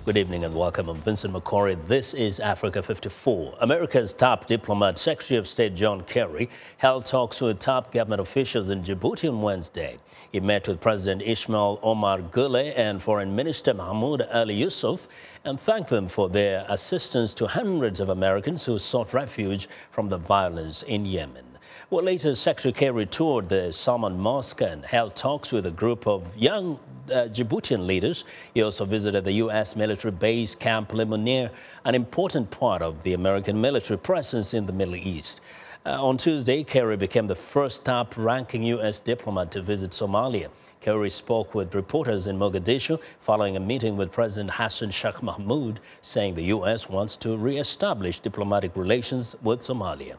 Good evening and welcome. I'm Vincent Makori. This is Africa 54. America's top diplomat, Secretary of State John Kerry, held talks with top government officials in Djibouti on Wednesday. He met with President Ismail, Omar, Guelleh and Foreign Minister Mahamoud Youssouf and thanked them for their assistance to hundreds of Americans who sought refuge from the violence in Yemen. Well, later, Secretary Kerry toured the Salman Mosque and held talks with a group of young Djiboutian leaders. He also visited the U.S. military base Camp Lemonnier, an important part of the American military presence in the Middle East. On Tuesday, Kerry became the first top-ranking U.S. diplomat to visit Somalia. Kerry spoke with reporters in Mogadishu following a meeting with President Hassan Sheikh Mahamoud, saying the U.S. wants to re-establish diplomatic relations with Somalia.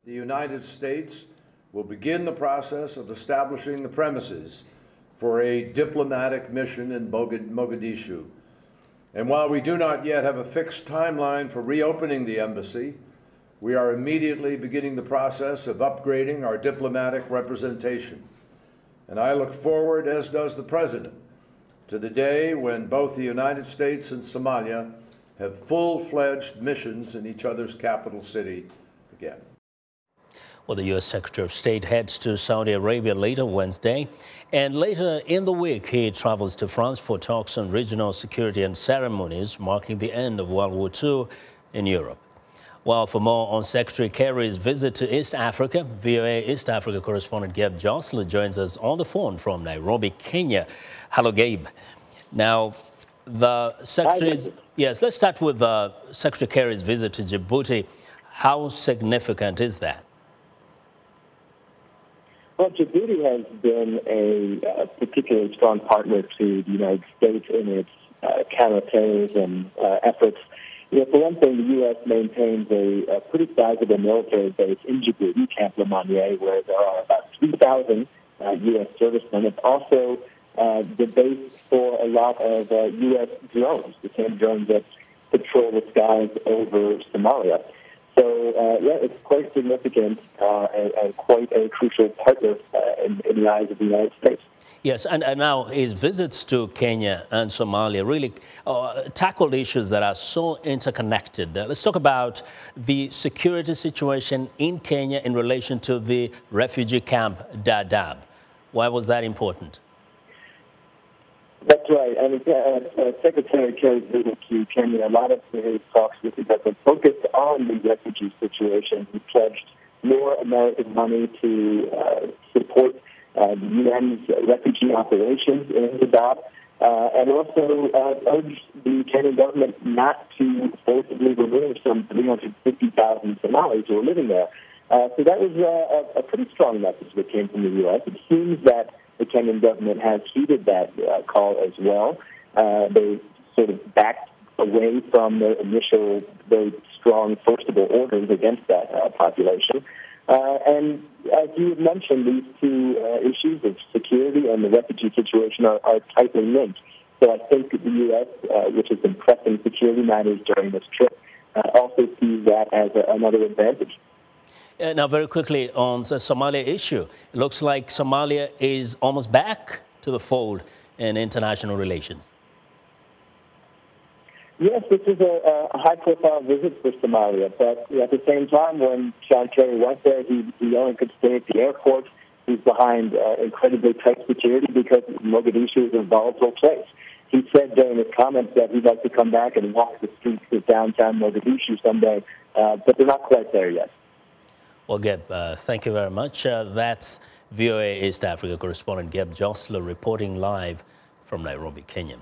The United States will begin the process of establishing the premises for a diplomatic mission in Mogadishu. And while we do not yet have a fixed timeline for reopening the embassy, we are immediately beginning the process of upgrading our diplomatic representation. And I look forward, as does the President, to the day when both the United States and Somalia have full-fledged missions in each other's capital city again. Well, the U.S. Secretary of State heads to Saudi Arabia later Wednesday, and later in the week he travels to France for talks on regional security and ceremonies marking the end of World War II in Europe. Well, for more on Secretary Kerry's visit to East Africa, VOA East Africa correspondent Gabe Joselow joins us on the phone from Nairobi, Kenya. Hello, Gabe. Now, the Secretary's... Yes, let's start with Secretary Kerry's visit to Djibouti. How significant is that? Well, Djibouti has been a particularly strong partner to the United States in its counterterrorism efforts. For one thing, the U.S. maintains a pretty sizable military base in Djibouti, Camp Lemonnier, where there are about 3,000 U.S. servicemen. It's also the base for a lot of U.S. drones, the same drones that patrol the skies over Somalia. So, it's quite significant and quite a crucial partner in the eyes of the United States. Yes, and now his visits to Kenya and Somalia really tackled issues that are so interconnected. Let's talk about the security situation in Kenya in relation to the refugee camp Dadaab. Why was that important? That's right. I mean, Secretary Kerry's visit to Kenya, a lot of his talks with the government focused on the refugee situation. He pledged more American money to support the UN's refugee operations in Dadaab, and also urged the Kenyan government not to forcibly remove some 350,000 Somalis who are living there. So that was a pretty strong message that came from the U.S. It seems that the Kenyan government has heeded that call as well. They sort of backed away from their initial very strong forcible orders against that population. And as you mentioned, these two issues of security and the refugee situation are tightly linked. So I think the U.S., which has been pressing security matters during this trip, also sees that as another advantage. Now, very quickly on the Somalia issue, it looks like Somalia is almost back to the fold in international relations. Yes, this is a high-profile visit for Somalia, but at the same time, when John Kerry went there, he only could stay at the airport. He's behind incredibly tight security because Mogadishu is a volatile place. He said during his comments that he'd like to come back and walk the streets of downtown Mogadishu someday, but they're not quite there yet. Well, Gabe, thank you very much. That's VOA East Africa correspondent Gabe Joselow reporting live from Nairobi, Kenya.